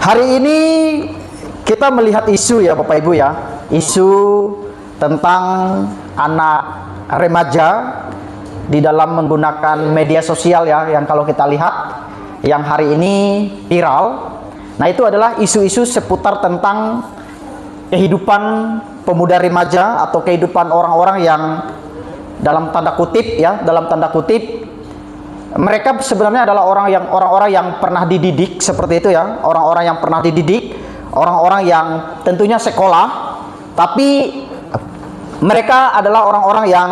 Hari ini kita melihat isu ya Bapak Ibu ya, isu tentang anak remaja di dalam menggunakan media sosial ya, yang kalau kita lihat yang hari ini viral. Nah, itu adalah isu-isu seputar tentang kehidupan pemuda remaja atau kehidupan orang-orang yang dalam tanda kutip ya, dalam tanda kutip mereka sebenarnya adalah orang-orang yang pernah dididik seperti itu ya, orang-orang yang pernah dididik, orang-orang yang tentunya sekolah, tapi mereka adalah orang-orang yang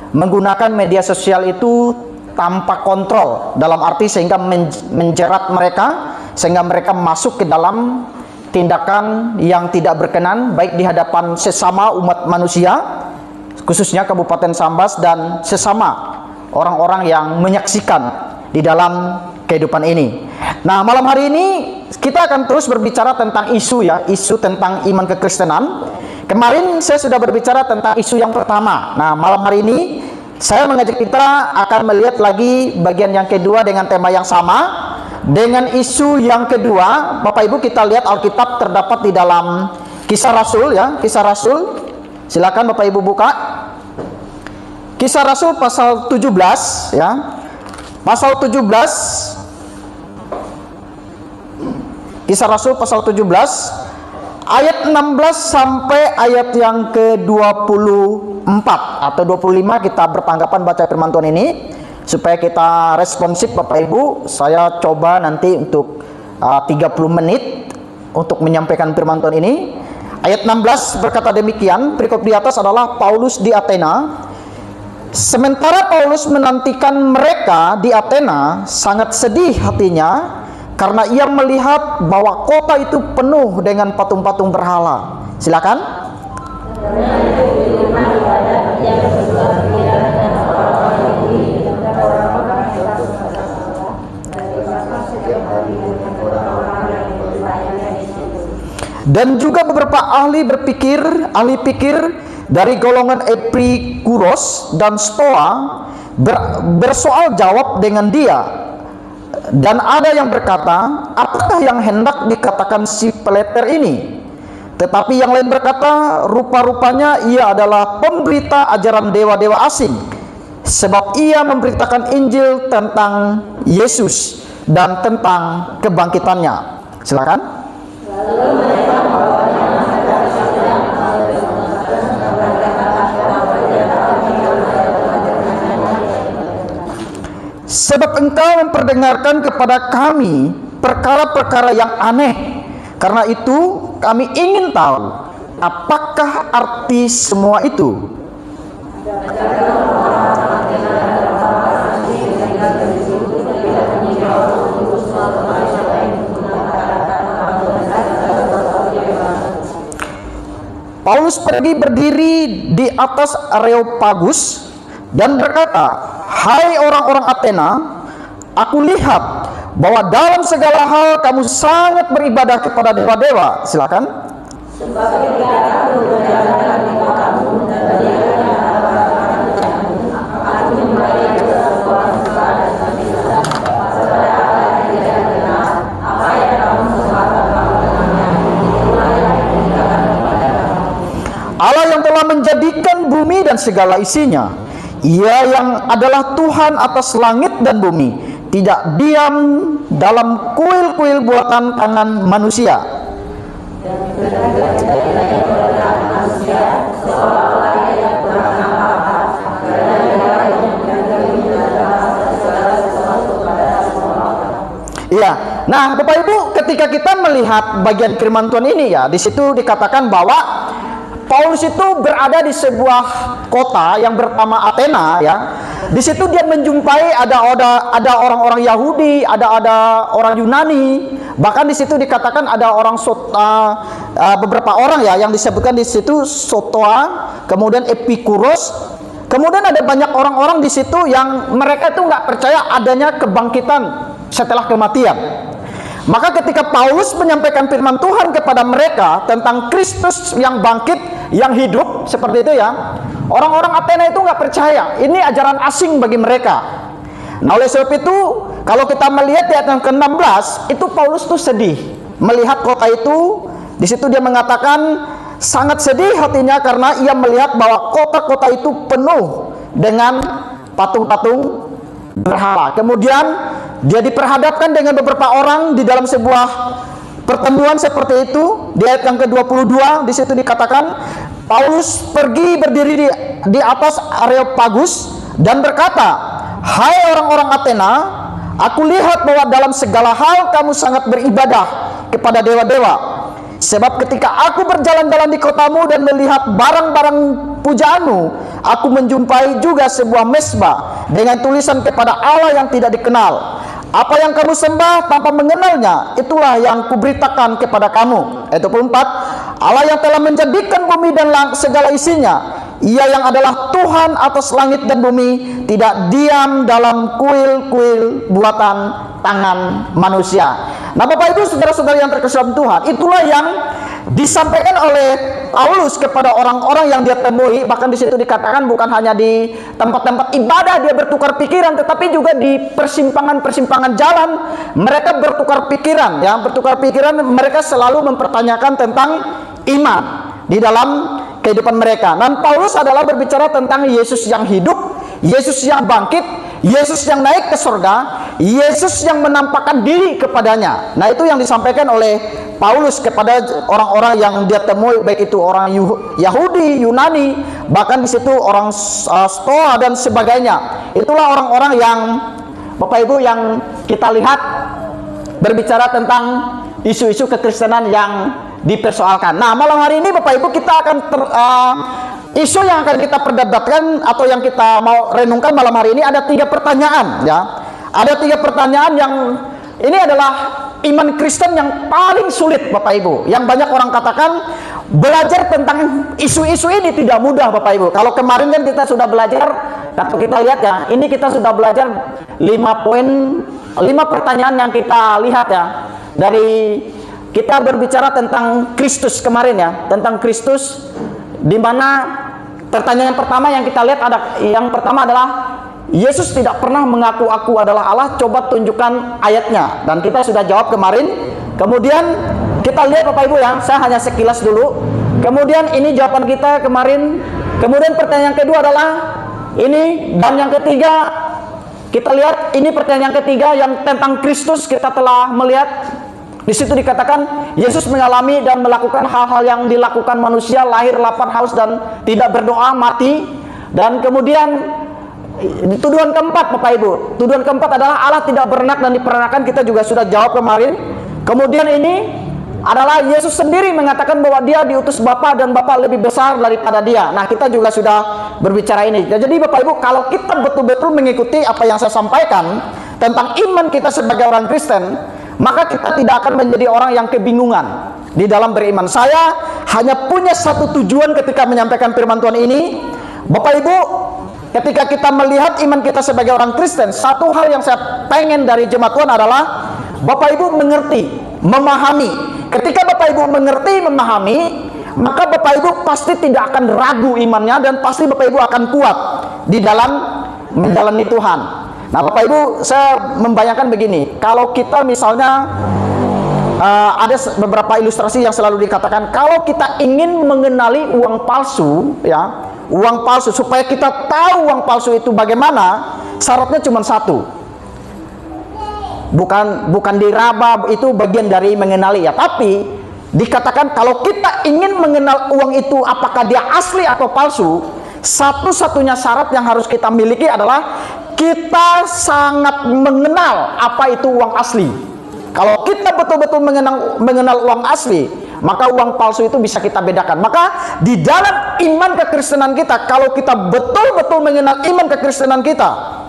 menggunakan media sosial itu tanpa kontrol, dalam arti sehingga menjerat mereka, sehingga mereka masuk ke dalam tindakan yang tidak berkenan baik di hadapan sesama umat manusia, khususnya Kabupaten Sambas, dan sesama orang-orang yang menyaksikan di dalam kehidupan ini. Nah, malam hari ini kita akan terus berbicara tentang isu ya, isu tentang iman kekristenan. Kemarin saya sudah berbicara tentang isu yang pertama. Nah, malam hari ini saya mengajak kita akan melihat lagi bagian yang kedua dengan tema yang sama, dengan isu yang kedua. Bapak Ibu, kita lihat Alkitab terdapat di dalam Kisah Rasul ya, Kisah Rasul. Silakan Bapak Ibu buka. Kisah Rasul pasal 17 ya. Pasal 17. Kisah Rasul pasal 17 ayat 16 sampai ayat yang ke-24 atau 25. Kita bertanggapan baca firman Tuhan ini supaya kita responsif Bapak Ibu. Saya coba nanti untuk 30 menit untuk menyampaikan firman Tuhan ini. Ayat 16 berkata demikian, perikop di atas adalah Paulus di Athena. Sementara Paulus menantikan mereka di Athena, sangat sedih hatinya karena ia melihat bahwa kota itu penuh dengan patung-patung berhala. Silakan. Dan juga beberapa ahli pikir dari golongan Epikuros dan Stoa bersoal jawab dengan dia. Dan ada yang berkata, apakah yang hendak dikatakan si peleter ini? Tetapi yang lain berkata, rupa-rupanya ia adalah pemberita ajaran dewa-dewa asing, sebab ia memberitakan Injil tentang Yesus dan tentang kebangkitannya. Silakan. Sebab engkau memperdengarkan kepada kami perkara-perkara yang aneh. Karena itu kami ingin tahu, apakah arti semua itu? Paulus pergi berdiri di atas Areopagus dan berkata, hai orang-orang Athena, aku lihat bahwa dalam segala hal kamu sangat beribadah kepada dewa-dewa. Silakan. Allah yang telah menjadikan bumi dan segala isinya, Ia yang adalah Tuhan atas langit dan bumi, tidak diam dalam kuil-kuil buatan tangan manusia. Iya. Nah, Bapak Ibu, ketika kita melihat bagian firman Tuhan ini ya, di situ dikatakan bahwa Paulus itu berada di sebuah kota yang bernama Athena ya. Di situ dia menjumpai ada orang-orang Yahudi, ada orang Yunani. Bahkan di situ dikatakan ada orang beberapa orang ya yang disebutkan di situ Stoa, kemudian Epikuros. Kemudian ada banyak orang-orang di situ yang mereka itu nggak percaya adanya kebangkitan setelah kematian. Maka ketika Paulus menyampaikan firman Tuhan kepada mereka tentang Kristus yang bangkit, yang hidup, seperti itu ya, orang-orang Athena itu nggak percaya. Ini ajaran asing bagi mereka. Nah, oleh sebab itu, kalau kita melihat di ayat yang ke-16, itu Paulus tuh sedih melihat kota itu. Di situ dia mengatakan sangat sedih hatinya karena ia melihat bahwa kota-kota itu penuh dengan patung-patung berhala. Kemudian dia diperhadapkan dengan beberapa orang di dalam sebuah pertemuan seperti itu. Di ayat yang ke-22 di situ dikatakan Paulus pergi berdiri di atas Areopagus dan berkata, "Hai orang-orang Athena, aku lihat bahwa dalam segala hal kamu sangat beribadah kepada dewa-dewa. Sebab ketika aku berjalan-jalan di kotamu dan melihat barang-barang pujaanmu, aku menjumpai juga sebuah mesbah dengan tulisan kepada Allah yang tidak dikenal. Apa yang kamu sembah tanpa mengenalnya, itulah yang kuberitakan kepada kamu." Ayat 24, Allah yang telah menjadikan bumi dan segala isinya, Ia yang adalah Tuhan atas langit dan bumi, tidak diam dalam kuil-kuil buatan tangan manusia. Nah, Bapak Ibu saudara-saudara yang terkasih Tuhan, itulah yang disampaikan oleh Paulus kepada orang-orang yang dia temui. Bahkan di situ dikatakan bukan hanya di tempat-tempat ibadah dia bertukar pikiran, tetapi juga di persimpangan-persimpangan jalan mereka bertukar pikiran, ya, bertukar pikiran. Mereka selalu mempertanyakan tentang iman di dalam kehidupan mereka. Dan Paulus adalah berbicara tentang Yesus yang hidup, Yesus yang bangkit, Yesus yang naik ke surga, Yesus yang menampakkan diri kepadanya. Nah, itu yang disampaikan oleh Paulus kepada orang-orang yang dia temui, baik itu orang Yahudi, Yunani, bahkan di situ orang Stoa dan sebagainya. Itulah orang-orang yang Bapak Ibu yang kita lihat berbicara tentang isu-isu kekristenan yang dipersoalkan. Nah, malam hari ini Bapak Ibu kita akan isu yang akan kita perdebatkan atau yang kita mau renungkan malam hari ini ada 3 pertanyaan, ya. Ada 3 pertanyaan yang ini adalah iman Kristen yang paling sulit, Bapak Ibu. Yang banyak orang katakan belajar tentang isu-isu ini tidak mudah, Bapak Ibu. Kalau kemarin kan kita sudah belajar, kalau kita lihat ya, ini kita sudah belajar 5 pertanyaan yang kita lihat ya. Dari kita berbicara tentang Kristus kemarin ya, tentang Kristus, di mana pertanyaan pertama yang kita lihat yang pertama adalah Yesus tidak pernah mengaku aku adalah Allah, coba tunjukkan ayatnya. Dan kita sudah jawab kemarin. Kemudian kita lihat Bapak Ibu ya, saya hanya sekilas dulu. Kemudian ini jawaban kita kemarin. Kemudian pertanyaan kedua adalah ini, dan yang ketiga kita lihat ini pertanyaan yang ketiga yang tentang Kristus. Kita telah melihat di situ dikatakan Yesus mengalami dan melakukan hal-hal yang dilakukan manusia, lahir, lapar, haus dan tidak berdoa, mati. Dan kemudian tuduhan keempat Bapak Ibu, tuduhan keempat adalah Allah tidak beranak dan diperanakan. Kita juga sudah jawab kemarin. Kemudian ini adalah Yesus sendiri mengatakan bahwa dia diutus Bapa dan Bapa lebih besar daripada dia. Nah, kita juga sudah berbicara ini. Jadi Bapak Ibu, kalau kita betul-betul mengikuti apa yang saya sampaikan tentang iman kita sebagai orang Kristen, maka kita tidak akan menjadi orang yang kebingungan di dalam beriman. Saya hanya punya satu tujuan ketika menyampaikan firman Tuhan ini. Bapak Ibu, ketika kita melihat iman kita sebagai orang Kristen, satu hal yang saya pengen dari jemaat Tuhan adalah Bapak Ibu mengerti, memahami. Ketika Bapak Ibu mengerti, memahami, maka Bapak Ibu pasti tidak akan ragu imannya dan pasti Bapak Ibu akan kuat di dalam menjalani Tuhan. Nah, Bapak Ibu, saya membayangkan begini, kalau kita misalnya ada beberapa ilustrasi yang selalu dikatakan, kalau kita ingin mengenali uang palsu, ya, uang palsu, supaya kita tahu uang palsu itu bagaimana, syaratnya cuma satu. Bukan diraba, itu bagian dari mengenali ya, tapi dikatakan kalau kita ingin mengenal uang itu apakah dia asli atau palsu, satu-satunya syarat yang harus kita miliki adalah kita sangat mengenal apa itu uang asli. Kalau kita betul-betul mengenal uang asli, maka uang palsu itu bisa kita bedakan. Maka di dalam iman kekristenan kita, kalau kita betul-betul mengenal iman kekristenan kita,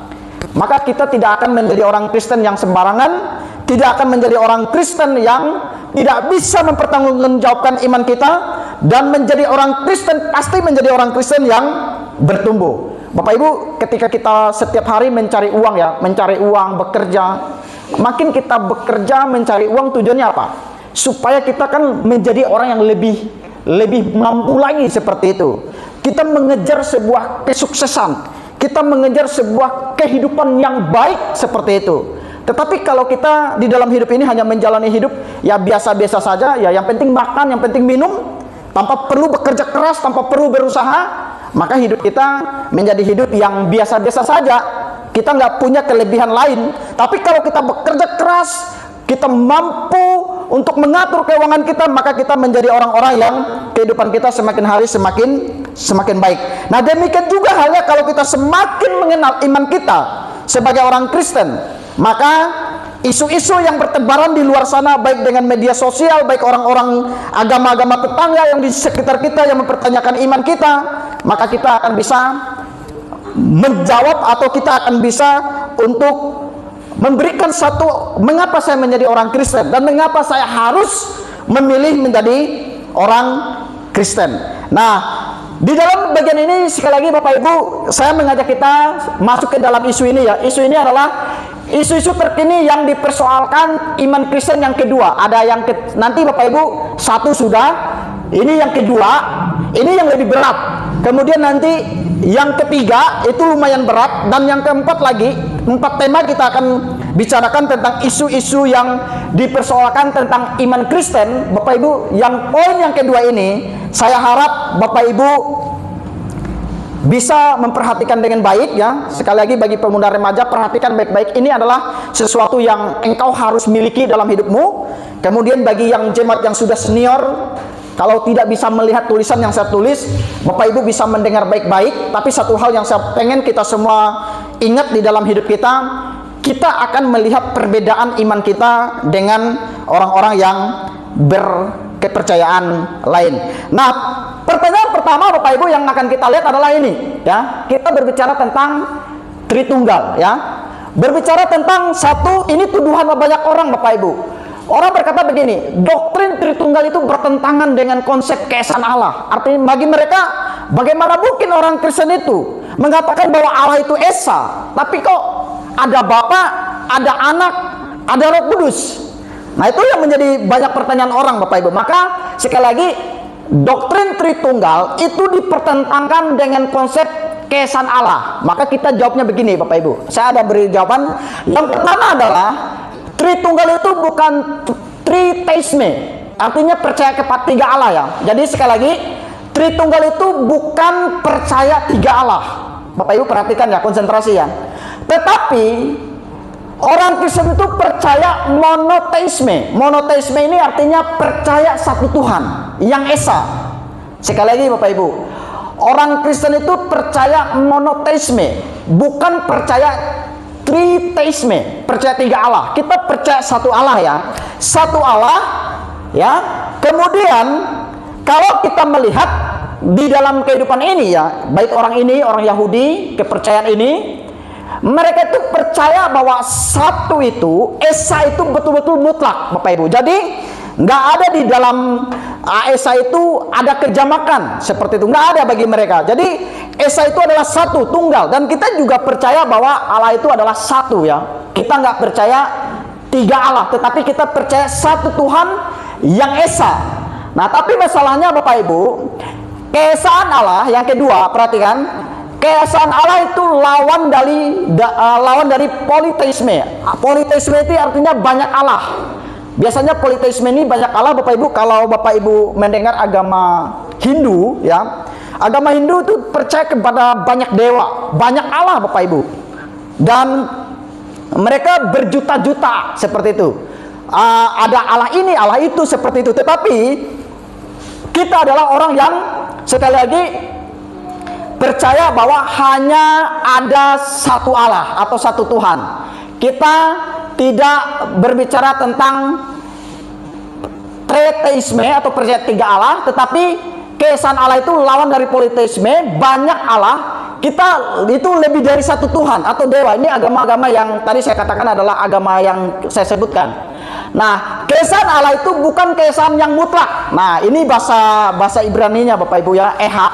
maka kita tidak akan menjadi orang Kristen yang sembarangan, tidak akan menjadi orang Kristen yang tidak bisa mempertanggungjawabkan iman kita, dan menjadi orang Kristen pasti menjadi orang Kristen yang bertumbuh. Bapak Ibu, ketika kita setiap hari mencari uang ya, mencari uang, bekerja, makin kita bekerja mencari uang, tujuannya apa? Supaya kita kan menjadi orang yang lebih mampu lagi seperti itu. Kita mengejar sebuah kesuksesan, kita mengejar sebuah kehidupan yang baik seperti itu. Tetapi kalau kita di dalam hidup ini hanya menjalani hidup ya biasa-biasa saja, ya yang penting makan, yang penting minum, tanpa perlu bekerja keras, tanpa perlu berusaha, maka hidup kita menjadi hidup yang biasa-biasa saja. Kita nggak punya kelebihan lain. Tapi kalau kita bekerja keras, kita mampu untuk mengatur keuangan kita, maka kita menjadi orang-orang yang kehidupan kita semakin hari semakin baik. Nah, demikian juga halnya kalau kita semakin mengenal iman kita sebagai orang Kristen, maka isu-isu yang bertebaran di luar sana, baik dengan media sosial, baik orang-orang agama-agama tetangga yang di sekitar kita yang mempertanyakan iman kita, maka kita akan bisa menjawab atau kita akan bisa untuk memberikan satu, mengapa saya menjadi orang Kristen dan mengapa saya harus memilih menjadi orang Kristen. Nah, di dalam bagian ini sekali lagi Bapak Ibu, saya mengajak kita masuk ke dalam isu ini ya. Isu ini adalah isu-isu terkini yang dipersoalkan iman Kristen yang kedua. Ada yang nanti Bapak Ibu, satu sudah, ini yang kedua, ini yang lebih berat. Kemudian nanti yang ketiga itu lumayan berat, dan yang keempat lagi, 4 tema kita akan bicarakan tentang isu-isu yang dipersoalkan tentang iman Kristen. Bapak Ibu, yang poin yang kedua ini saya harap Bapak Ibu bisa memperhatikan dengan baik ya. Sekali lagi bagi pemuda remaja, perhatikan baik-baik. Ini adalah sesuatu yang engkau harus miliki dalam hidupmu. Kemudian bagi yang jemaat yang sudah senior, kalau tidak bisa melihat tulisan yang saya tulis, Bapak Ibu bisa mendengar baik-baik. Tapi satu hal yang saya pengen kita semua ingat di dalam hidup kita, kita akan melihat perbedaan iman kita dengan orang-orang yang berkepercayaan lain. Nah, pertanyaan pertama Bapak Ibu yang akan kita lihat adalah ini ya. Kita berbicara tentang Tritunggal ya. Berbicara tentang satu, ini tuduhan banyak orang Bapak Ibu. Orang berkata begini, doktrin Tritunggal itu bertentangan dengan konsep keesaan Allah. Artinya bagi mereka, bagaimana mungkin orang Kristen itu mengatakan bahwa Allah itu esa, tapi kok ada Bapa, ada Anak, ada Roh Kudus. Nah, itu yang menjadi banyak pertanyaan orang Bapak Ibu. Maka sekali lagi, doktrin Tritunggal itu dipertentangkan dengan konsep keesaan Allah. Maka kita jawabnya begini Bapak Ibu. Saya ada beri jawaban. Yang pertama adalah Tritunggal itu bukan triteisme, artinya percaya kepada 3 Allah ya. Jadi sekali lagi, Tritunggal itu bukan percaya 3 Allah. Bapak Ibu perhatikan ya, konsentrasi ya. Tetapi orang Kristen itu percaya monoteisme. Monoteisme ini artinya percaya satu Tuhan yang esa. Sekali lagi Bapak Ibu, orang Kristen itu percaya monoteisme, bukan percaya triteisme, percaya 3 Allah. Kita percaya satu Allah ya, satu Allah ya. Kemudian kalau kita melihat di dalam kehidupan ini ya, baik orang ini, orang Yahudi, kepercayaan ini, mereka itu percaya bahwa satu itu, esa itu betul-betul mutlak Bapak Ibu. Jadi nggak ada di dalam esa itu ada kejamakan seperti itu, nggak ada bagi mereka. Jadi esa itu adalah satu, tunggal. Dan kita juga percaya bahwa Allah itu adalah satu ya. Kita nggak percaya 3 Allah, tetapi kita percaya satu Tuhan yang esa. Nah, tapi masalahnya Bapak Ibu, keesaan Allah yang kedua, perhatikan, keesaan Allah itu lawan dari politeisme. Politeisme itu artinya banyak Allah. Biasanya politeisme ini banyak Allah Bapak Ibu. Kalau Bapak Ibu mendengar agama Hindu ya, agama Hindu itu percaya kepada banyak dewa, banyak Allah Bapak Ibu. Dan mereka berjuta-juta seperti itu. Ada Allah ini, Allah itu, seperti itu. Tetapi kita adalah orang yang sekali lagi percaya bahwa hanya ada satu Allah atau satu Tuhan. Kita tidak berbicara tentang triteisme atau percaya 3 Allah, tetapi keesaan Allah itu lawan dari politeisme, banyak Allah. Kita itu lebih dari satu Tuhan atau dewa. Ini agama-agama yang tadi saya katakan adalah agama yang saya sebutkan. Nah, keesaan Allah itu bukan keesaan yang mutlak. Nah, ini bahasa Ibraninya Bapak Ibu ya, ehad.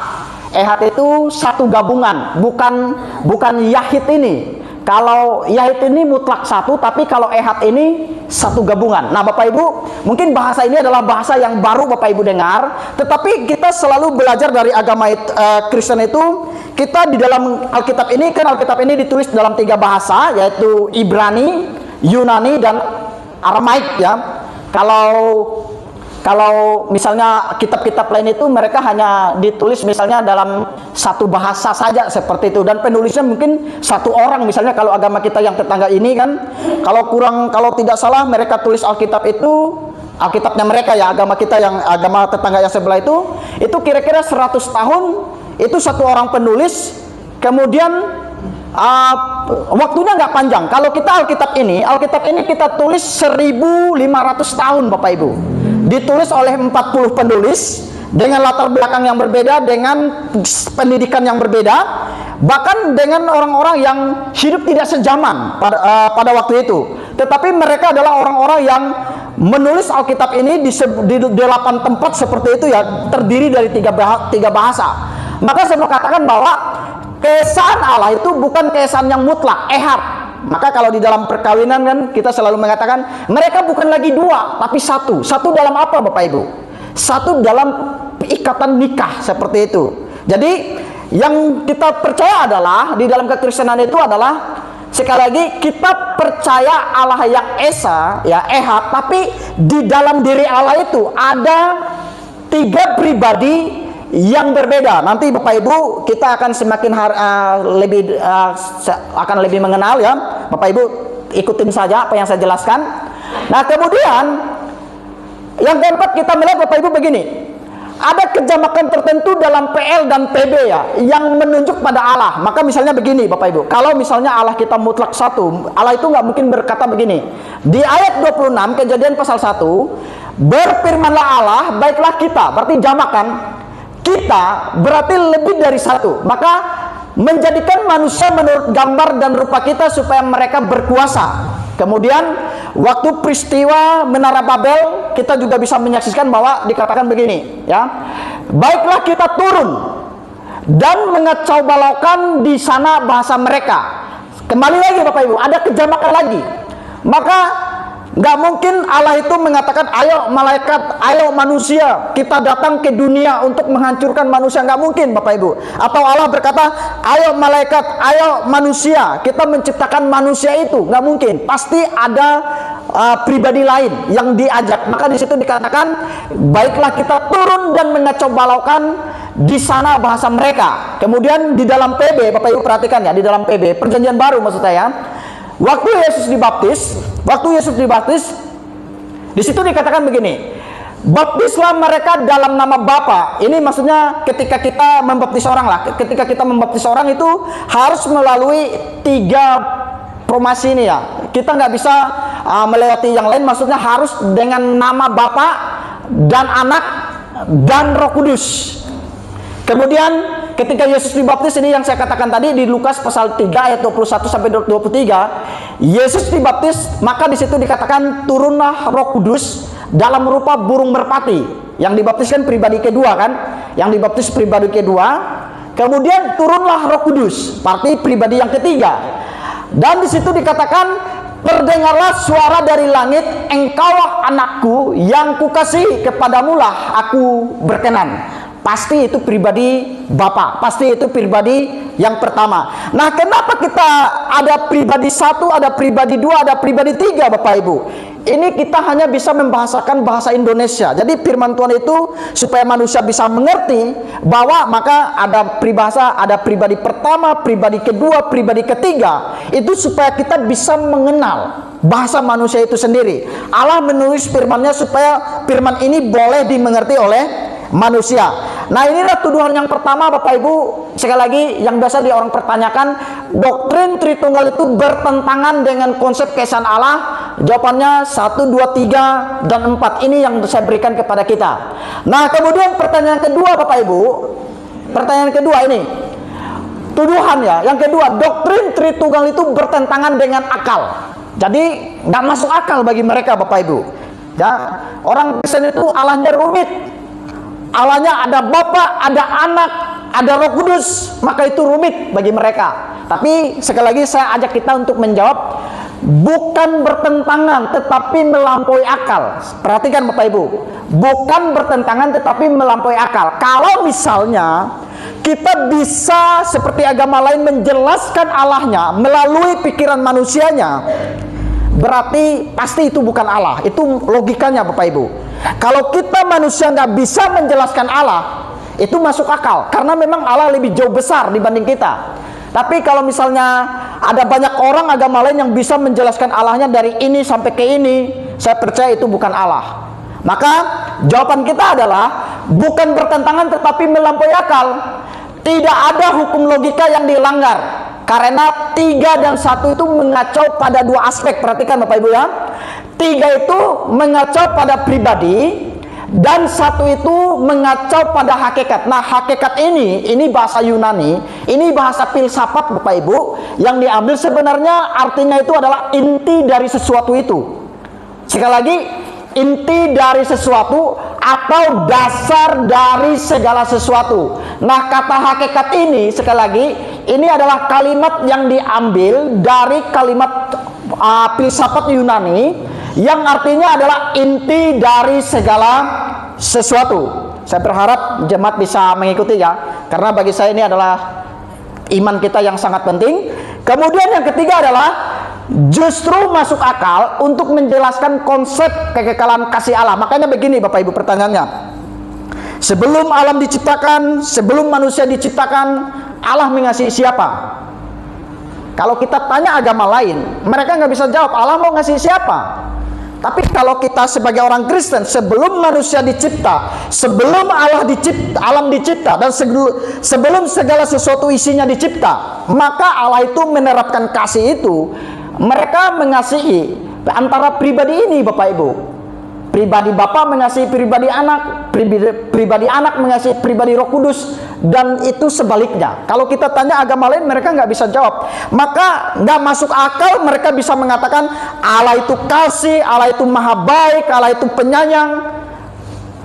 Ehad itu satu gabungan, bukan yahid ini. Kalau yahid ini mutlak satu, tapi kalau ehad ini satu gabungan. Nah Bapak Ibu, mungkin bahasa ini adalah bahasa yang baru Bapak Ibu dengar, tetapi kita kita selalu belajar dari agama Kristen itu, kita di dalam Alkitab ini, kan Alkitab ini ditulis dalam 3 bahasa, yaitu Ibrani, Yunani, dan Aramaik ya. Kalau misalnya kitab-kitab lain itu mereka hanya ditulis misalnya dalam 1 bahasa saja seperti itu, dan penulisnya mungkin 1 orang. Misalnya kalau agama kita yang tetangga ini kan, kalau tidak salah mereka tulis Alkitab itu, Alkitabnya mereka ya, agama kita yang agama tetangga yang sebelah itu kira-kira 100 tahun itu 1 orang penulis. Kemudian waktunya nggak panjang. Kalau kita Alkitab ini kita tulis 1500 tahun Bapak Ibu. Ditulis oleh 40 penulis dengan latar belakang yang berbeda, dengan pendidikan yang berbeda, bahkan dengan orang-orang yang hidup tidak sejaman pada waktu itu. Tetapi mereka adalah orang-orang yang menulis Alkitab ini di 8 tempat seperti itu ya, terdiri dari 3 bahasa. Maka saya mau katakan bahwa keesaan Allah itu bukan keesaan yang mutlak, ehad. Maka kalau di dalam perkawinan kan kita selalu mengatakan mereka bukan lagi 2 tapi 1. 1 dalam apa Bapak Ibu? 1 dalam ikatan nikah seperti itu. Jadi yang kita percaya adalah di dalam kekristenan itu adalah, sekali lagi, kita percaya Allah yang esa ya, ehad, tapi di dalam diri Allah itu ada 3 pribadi yang berbeda. Nanti Bapak Ibu kita akan semakin lebih mengenal ya. Bapak Ibu ikutin saja apa yang saya jelaskan. Nah kemudian yang keempat kita melihat Bapak Ibu begini, ada kejamakan tertentu dalam PL dan PB ya, yang menunjuk pada Allah. Maka misalnya begini Bapak Ibu, kalau misalnya Allah kita mutlak 1, Allah itu nggak mungkin berkata begini. Di ayat 26 Kejadian pasal 1, berfirmanlah Allah, baiklah kita, berarti jamak kan, kita berarti lebih dari 1, maka menjadikan manusia menurut gambar dan rupa kita supaya mereka berkuasa. Kemudian waktu peristiwa Menara Babel, kita juga bisa menyaksikan bahwa dikatakan begini ya, baiklah kita turun dan mengacau balaukan di sana bahasa mereka. Kembali lagi Bapak Ibu, ada kejamakan lagi. Maka nggak mungkin Allah itu mengatakan, ayo malaikat, ayo manusia, kita datang ke dunia untuk menghancurkan manusia. Nggak mungkin Bapak Ibu. Atau Allah berkata, ayo malaikat, ayo manusia, kita menciptakan manusia itu. Nggak mungkin. Pasti ada pribadi lain yang diajak. Maka di situ dikatakan, baiklah kita turun dan mengacau balaukan di sana bahasa mereka. Kemudian di dalam PB, Bapak Ibu perhatikan ya, di dalam PB, Perjanjian Baru maksud saya, waktu Yesus dibaptis, di situ dikatakan begini, baptislah mereka dalam nama Bapa. Ini maksudnya ketika kita membaptis orang lah, ketika kita membaptis orang itu harus melalui 3 promasi ini ya. Kita nggak bisa melewati yang lain, maksudnya harus dengan nama Bapa dan Anak dan Roh Kudus. Kemudian ketika Yesus dibaptis, ini yang saya katakan tadi di Lukas pasal 3 ayat 21 sampai 23, Yesus dibaptis, maka di situ dikatakan turunlah Roh Kudus dalam rupa burung merpati. Yang dibaptis kan pribadi kedua kan? Yang dibaptis pribadi kedua, kemudian turunlah Roh Kudus, berarti pribadi yang ketiga. Dan di situ dikatakan, terdengarlah suara dari langit, engkaulah anakku yang kukasihi, kepadamulah aku berkenan. Pasti itu pribadi Bapa, pasti itu pribadi yang pertama. Nah, kenapa kita ada pribadi 1, ada pribadi 2, ada pribadi 3 Bapak Ibu? Ini kita hanya bisa membahasakan bahasa Indonesia. Jadi firman Tuhan itu supaya manusia bisa mengerti bahwa maka ada peribahasa, ada pribadi pertama, pribadi kedua, pribadi ketiga. Itu supaya kita bisa mengenal bahasa manusia itu sendiri. Allah menulis firman-Nya supaya firman ini boleh dimengerti oleh manusia. Nah, inilah tuduhan yang pertama Bapak Ibu. Sekali lagi yang biasa orang pertanyakan, doktrin Tritunggal itu bertentangan dengan konsep keesaan Allah. Jawabannya 1, 2, 3 dan 4. Ini yang saya berikan kepada kita. Nah, kemudian pertanyaan kedua Bapak Ibu, pertanyaan kedua ini tuduhan ya. Yang kedua, doktrin Tritunggal itu bertentangan dengan akal. Jadi nggak masuk akal bagi mereka Bapak Ibu ya. Orang Kristen itu Allahnya rumit. Allahnya ada Bapa, ada Anak, ada Roh Kudus, maka itu rumit bagi mereka. Tapi sekali lagi saya ajak kita untuk menjawab, bukan bertentangan tetapi melampaui akal. Perhatikan Bapak Ibu, bukan bertentangan tetapi melampaui akal. Kalau misalnya kita bisa seperti agama lain menjelaskan Allahnya melalui pikiran manusianya, berarti pasti itu bukan Allah. Itu logikanya Bapak Ibu. Kalau kita manusia nggak bisa menjelaskan Allah, itu masuk akal, karena memang Allah lebih jauh besar dibanding kita. Tapi kalau misalnya ada banyak orang agama lain yang bisa menjelaskan Allahnya dari ini sampai ke ini, saya percaya itu bukan Allah. Maka jawaban kita adalah bukan bertentangan tetapi melampaui akal. Tidak ada hukum logika yang dilanggar, karena 3 dan 1 itu mengacau pada 2 aspek. Perhatikan Bapak Ibu ya, 3 itu mengacau pada pribadi, dan 1 itu mengacau pada hakikat. Nah, hakikat ini bahasa Yunani, ini bahasa filsafat Bapak Ibu, yang diambil sebenarnya artinya itu adalah inti dari sesuatu itu. Sekali lagi, inti dari sesuatu atau dasar dari segala sesuatu. Nah, kata hakikat ini sekali lagi, ini adalah kalimat yang diambil dari kalimat filsafat Yunani, yang artinya adalah inti dari segala sesuatu. Saya berharap jemaat bisa mengikuti ya, karena bagi saya ini adalah iman kita yang sangat penting. Kemudian yang ketiga adalah justru masuk akal untuk menjelaskan konsep kekekalan kasih Allah. Makanya begini Bapak Ibu pertanyaannya, sebelum alam diciptakan, sebelum manusia diciptakan, Allah mengasihi siapa? Kalau kita tanya agama lain, mereka nggak bisa jawab Allah mau ngasih siapa. Tapi kalau kita sebagai orang Kristen, sebelum manusia dicipta, sebelum Allah dicipta, alam dicipta, dan sebelum segala sesuatu isinya dicipta, maka Allah itu menerapkan kasih itu. Mereka mengasihi antara pribadi ini Bapak Ibu. Pribadi Bapa mengasihi pribadi anak, pribadi anak mengasihi pribadi Roh Kudus, dan itu sebaliknya. Kalau kita tanya agama lain, mereka nggak bisa jawab. Maka nggak masuk akal mereka bisa mengatakan Allah itu kasih, Allah itu maha baik, Allah itu penyayang.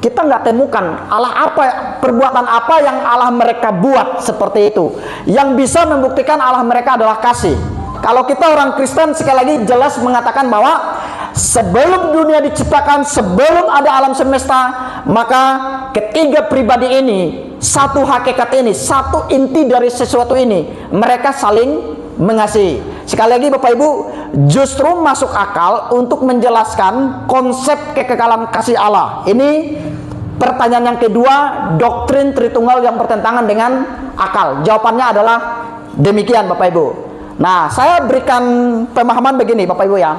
Kita nggak temukan Allah apa, perbuatan apa yang Allah mereka buat seperti itu, yang bisa membuktikan Allah mereka adalah kasih. Kalau kita orang Kristen sekali lagi jelas mengatakan bahwa sebelum dunia diciptakan, sebelum ada alam semesta, maka ketiga pribadi ini, satu hakikat ini, satu inti dari sesuatu ini, mereka saling mengasihi. Sekali lagi Bapak Ibu, justru masuk akal untuk menjelaskan konsep kekekalan kasih Allah. Ini pertanyaan yang kedua, doktrin Tritunggal yang bertentangan dengan akal. Jawabannya adalah demikian Bapak Ibu. Nah, saya berikan pemahaman begini Bapak Ibu ya.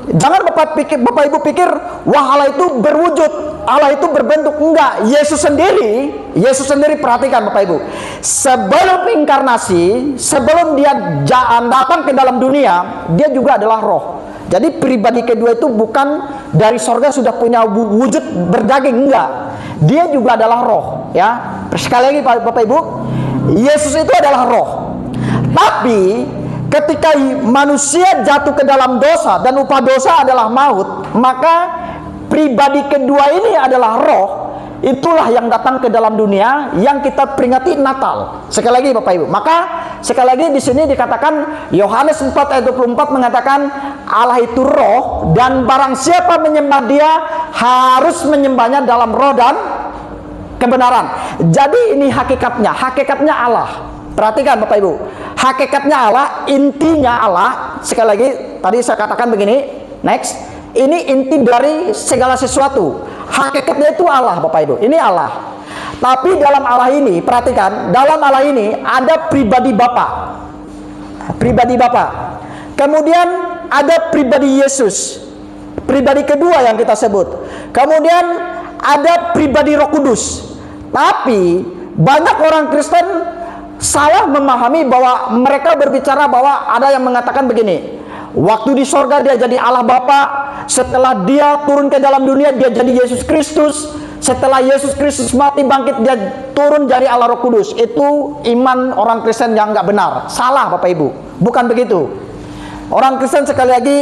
Jangan Bapak Ibu pikir, wah Allah itu berwujud, Allah itu berbentuk. Enggak, Yesus sendiri perhatikan Bapak Ibu. Sebelum inkarnasi, sebelum dia datang ke dalam dunia, dia juga adalah roh. Jadi pribadi kedua itu bukan dari sorga sudah punya wujud berdaging, enggak. Dia juga adalah roh ya. Sekali lagi Bapak Ibu, Yesus itu adalah roh. Tapi ketika manusia jatuh ke dalam dosa dan upah dosa adalah maut, maka pribadi kedua ini adalah roh. Itulah yang datang ke dalam dunia yang kita peringati Natal. Sekali lagi Bapak Ibu. Maka sekali lagi di sini dikatakan Yohanes 4 ayat 24 mengatakan Allah itu roh, dan barang siapa menyembah dia harus menyembahnya dalam roh dan kebenaran. Jadi ini hakikatnya Allah. Perhatikan Bapak Ibu, hakikatnya Allah, intinya Allah. Sekali lagi tadi saya katakan begini, next, ini inti dari segala sesuatu. Hakikatnya itu Allah Bapak Ibu, ini Allah. Tapi dalam Allah ini, perhatikan, dalam Allah ini ada pribadi Bapa. Kemudian ada pribadi Yesus, pribadi kedua yang kita sebut. Kemudian ada pribadi Roh Kudus. Tapi banyak orang Kristen salah memahami bahwa mereka berbicara bahwa ada yang mengatakan begini, waktu di sorga dia jadi Allah Bapa, setelah dia turun ke dalam dunia dia jadi Yesus Kristus, setelah Yesus Kristus mati bangkit dia turun jadi Allah Roh Kudus. Itu iman orang Kristen yang nggak benar, salah Bapak Ibu, bukan begitu. Orang Kristen sekali lagi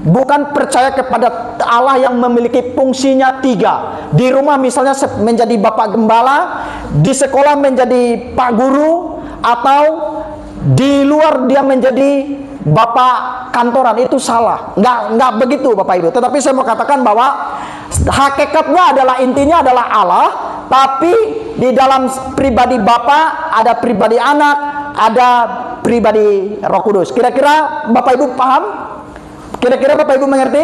bukan percaya kepada Allah yang memiliki fungsinya 3. Di rumah misalnya menjadi Bapak Gembala, di sekolah menjadi Pak Guru, atau di luar dia menjadi Bapa kantoran itu salah. Nggak begitu Bapak Ibu. Tetapi saya mau katakan bahwa hakikatnya adalah, intinya adalah Allah, tapi di dalam pribadi Bapa ada pribadi Anak, ada pribadi Roh Kudus. Kira-kira Bapak Ibu paham? Kira-kira Bapak Ibu mengerti?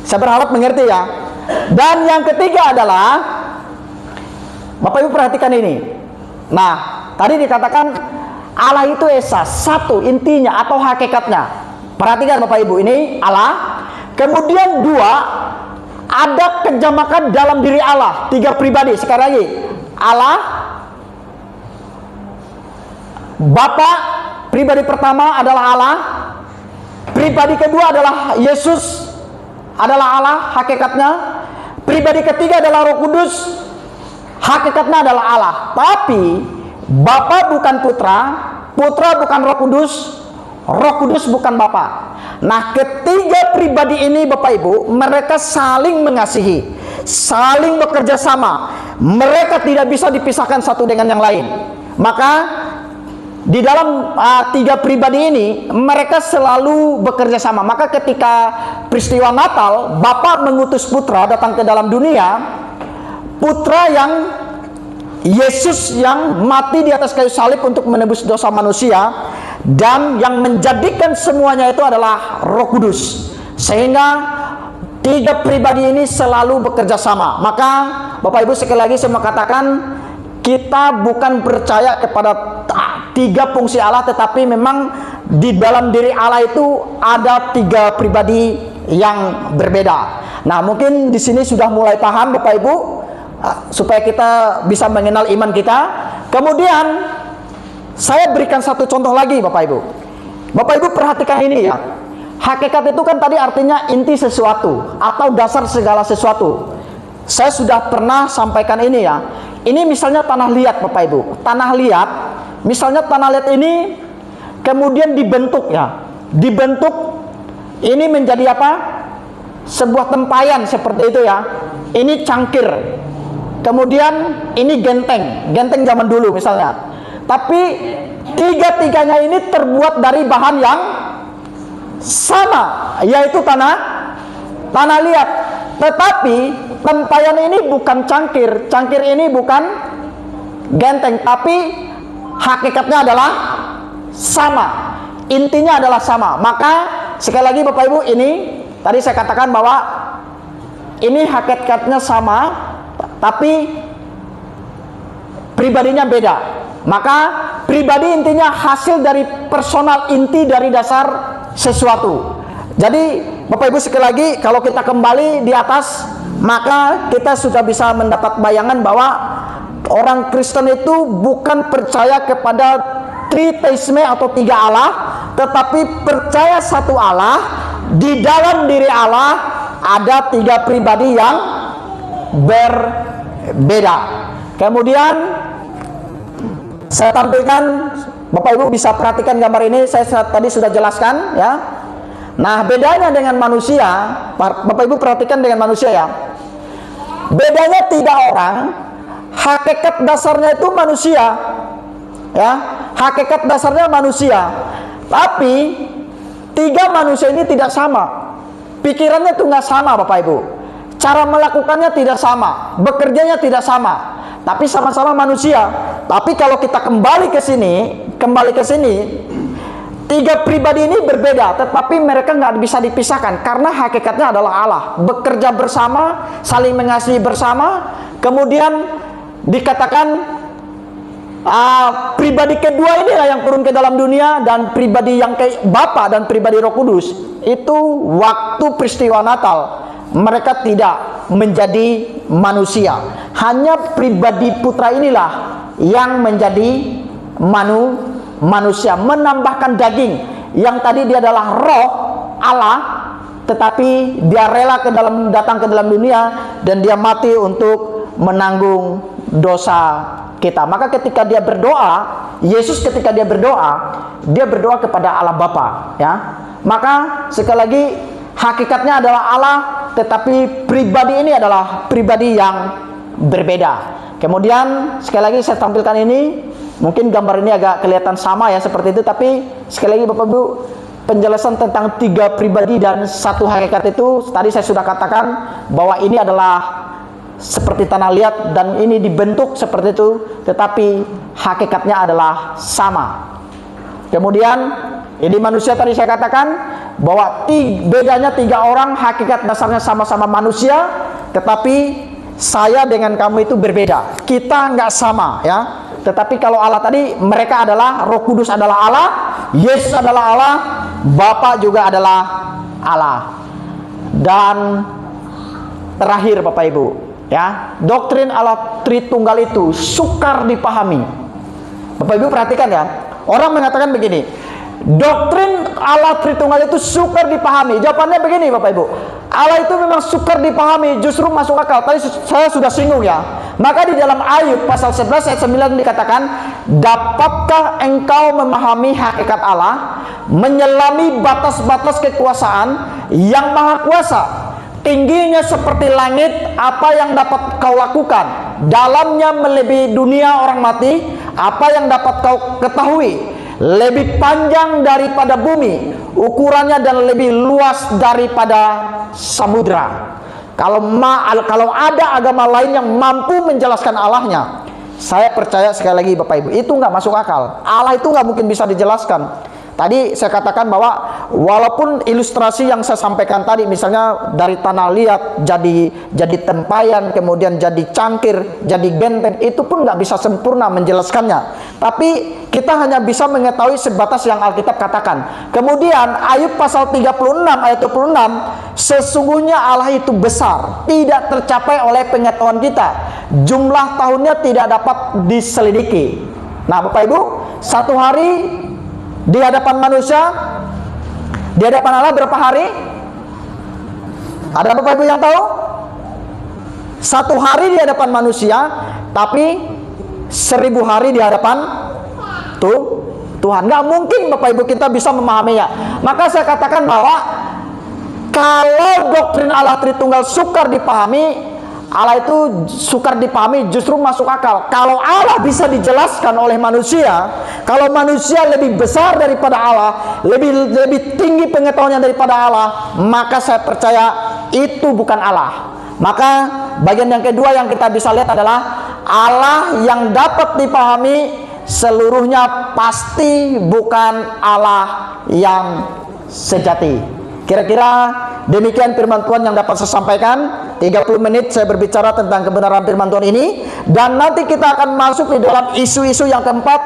Saya berharap mengerti ya. Dan yang ketiga adalah, Bapak Ibu perhatikan ini. Nah, tadi dikatakan Allah itu esa, satu intinya atau hakikatnya. Perhatikan Bapak Ibu, ini Allah. Kemudian dua, ada kejamakan dalam diri Allah. Tiga pribadi. Sekali lagi, Allah, Bapa, pribadi pertama adalah Allah. Pribadi kedua adalah Yesus, adalah Allah hakikatnya. Pribadi ketiga adalah Roh Kudus, hakikatnya adalah Allah. Tapi Bapa bukan Putra, Putra bukan Roh Kudus, Roh Kudus bukan Bapa. Nah, ketiga pribadi ini Bapak Ibu, mereka saling mengasihi, saling bekerja sama. Mereka tidak bisa dipisahkan satu dengan yang lain. Maka di dalam tiga pribadi ini mereka selalu bekerja sama. Maka ketika peristiwa Natal, Bapa mengutus Putra datang ke dalam dunia, Putra yang Yesus yang mati di atas kayu salib untuk menebus dosa manusia, dan yang menjadikan semuanya itu adalah Roh Kudus. Sehingga tiga pribadi ini selalu bekerja sama. Maka Bapak Ibu, sekali lagi saya mau katakan, kita bukan percaya kepada tiga fungsi Allah, tetapi memang di dalam diri Allah itu ada tiga pribadi yang berbeda. Nah, mungkin di sini sudah mulai paham Bapak Ibu, supaya kita bisa mengenal iman kita. Kemudian saya berikan satu contoh lagi Bapak Ibu. Bapak Ibu perhatikan ini ya. Hakikat itu kan tadi artinya inti sesuatu atau dasar segala sesuatu. Saya sudah pernah sampaikan ini ya. Ini misalnya tanah liat Bapak Ibu. Tanah liat, misalnya tanah liat ini kemudian dibentuk ya. Dibentuk ini menjadi apa? Sebuah tempayan seperti itu ya. Ini cangkir. Kemudian ini genteng. Genteng zaman dulu misalnya. Tapi tiga-tiganya ini terbuat dari bahan yang sama, yaitu tanah liat. Tetapi tempayan ini bukan cangkir, cangkir ini bukan genteng, tapi hakikatnya adalah sama, intinya adalah sama. Maka sekali lagi Bapak Ibu, ini tadi saya katakan bahwa ini hakikatnya sama, tapi pribadinya beda. Maka pribadi intinya hasil dari personal inti dari dasar sesuatu. Jadi Bapak Ibu, sekali lagi kalau kita kembali di atas, maka kita sudah bisa mendapat bayangan bahwa orang Kristen itu bukan percaya kepada triteisme atau tiga Allah, tetapi percaya satu Allah. Di dalam diri Allah ada tiga pribadi yang berbeda. Kemudian saya tampilkan, Bapak Ibu bisa perhatikan gambar ini, saya tadi sudah jelaskan ya. Nah, bedanya dengan manusia, Bapak Ibu perhatikan dengan manusia ya. Bedanya tiga orang, hakikat dasarnya itu manusia. Ya, hakikat dasarnya manusia. Tapi tiga manusia ini tidak sama. Pikirannya itu nggak sama Bapak Ibu. Cara melakukannya tidak sama, bekerjanya tidak sama. Tapi sama-sama manusia. Tapi kalau kita kembali ke sini, tiga pribadi ini berbeda, tetapi mereka nggak bisa dipisahkan karena hakikatnya adalah Allah. Bekerja bersama, saling mengasihi bersama. Kemudian dikatakan pribadi kedua inilah yang turun ke dalam dunia, dan pribadi yang ke Bapa dan pribadi Roh Kudus itu waktu peristiwa Natal mereka tidak menjadi manusia. Hanya pribadi Putra inilah yang menjadi manusia, menambahkan daging. Yang tadi dia adalah roh Allah, tetapi dia rela datang ke dalam dunia, dan dia mati untuk menanggung dosa kita. Maka ketika dia berdoa, Yesus ketika dia berdoa kepada Allah Bapa ya. Maka sekali lagi hakikatnya adalah Allah, tetapi pribadi ini adalah pribadi yang berbeda. Kemudian sekali lagi saya tampilkan ini, mungkin gambar ini agak kelihatan sama ya seperti itu, tapi sekali lagi Bapak Ibu penjelasan tentang 3 pribadi dan 1 hakikat itu tadi saya sudah katakan bahwa ini adalah seperti tanah liat dan ini dibentuk seperti itu, tetapi hakikatnya adalah sama. Kemudian ini manusia tadi saya katakan bahwa bedanya 3 orang, hakikat dasarnya sama-sama manusia, tetapi saya dengan kamu itu berbeda. Kita nggak sama ya. Tetapi kalau Allah tadi, mereka adalah, Roh Kudus adalah Allah, Yesus adalah Allah, Bapa juga adalah Allah. Dan terakhir Bapak Ibu, ya, doktrin Allah Tritunggal itu sukar dipahami. Bapak Ibu perhatikan ya, orang mengatakan begini, doktrin Allah Tritunggal itu sukar dipahami. Jawabannya begini Bapak Ibu, Allah itu memang sukar dipahami, justru masuk akal. Tadi saya sudah singgung ya. Maka di dalam Ayub pasal 11 ayat 9 dikatakan, dapatkah engkau memahami hakikat Allah, menyelami batas-batas kekuasaan yang maha kuasa? Tingginya seperti langit, apa yang dapat kau lakukan? Dalamnya melebihi dunia orang mati, apa yang dapat kau ketahui? Lebih panjang daripada bumi, ukurannya, dan lebih luas daripada samudra. Kalau ada agama lain yang mampu menjelaskan Allahnya, saya percaya sekali lagi Bapak Ibu, itu nggak masuk akal. Allah itu nggak mungkin bisa dijelaskan. Tadi saya katakan bahwa walaupun ilustrasi yang saya sampaikan tadi, misalnya dari tanah liat jadi tempayan, kemudian jadi cangkir, jadi benteng, itu pun nggak bisa sempurna menjelaskannya. Tapi kita hanya bisa mengetahui sebatas yang Alkitab katakan. Kemudian Ayub pasal 36 ayat 26, sesungguhnya Allah itu besar, tidak tercapai oleh pengetahuan kita. Jumlah tahunnya tidak dapat diselidiki. Nah Bapak Ibu, satu hari di hadapan manusia, di hadapan Allah berapa hari? Ada Bapak Ibu yang tahu? Satu hari di hadapan manusia, tapi 1000 hari di hadapan Tuhan. Nggak mungkin Bapak Ibu kita bisa memahaminya. Maka saya katakan bahwa kalau doktrin Allah Tritunggal sukar dipahami, Allah itu sukar dipahami, justru masuk akal. Kalau Allah bisa dijelaskan oleh manusia, kalau manusia lebih besar daripada Allah, lebih tinggi pengetahuannya daripada Allah, maka saya percaya itu bukan Allah. Maka bagian yang kedua yang kita bisa lihat adalah Allah yang dapat dipahami seluruhnya pasti bukan Allah yang sejati. Kira-kira demikian firman Tuhan yang dapat saya sampaikan. 30 menit saya berbicara tentang kebenaran firman Tuhan ini, dan nanti kita akan masuk di dalam isu-isu yang keempat.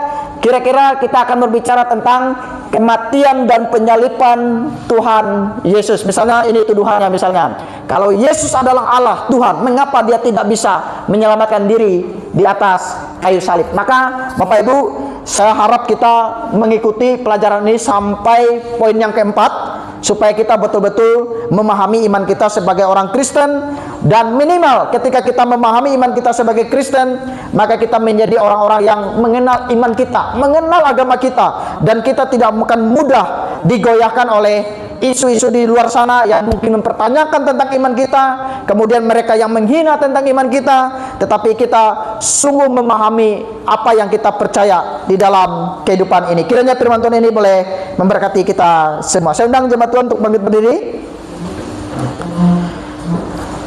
Kira-kira kita akan berbicara tentang kematian dan penyaliban Tuhan Yesus. Misalnya ini tuduhannya, misalnya kalau Yesus adalah Allah Tuhan, mengapa dia tidak bisa menyelamatkan diri di atas kayu salib? Maka Bapak Ibu, saya harap kita mengikuti pelajaran ini sampai poin yang keempat, supaya kita betul-betul memahami iman kita sebagai orang Kristen. Dan minimal ketika kita memahami iman kita sebagai Kristen, maka kita menjadi orang-orang yang mengenal iman kita, mengenal agama kita, dan kita tidak akan mudah digoyahkan oleh isu-isu di luar sana yang mungkin mempertanyakan tentang iman kita, kemudian mereka yang menghina tentang iman kita. Tetapi kita sungguh memahami apa yang kita percaya di dalam kehidupan ini. Kiranya firman Tuhan ini boleh memberkati kita semua. Saya undang jemaat Tuhan untuk bangkit berdiri.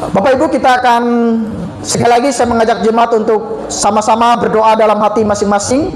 Bapak Ibu, kita akan sekali lagi saya mengajak jemaat untuk sama-sama berdoa dalam hati masing-masing.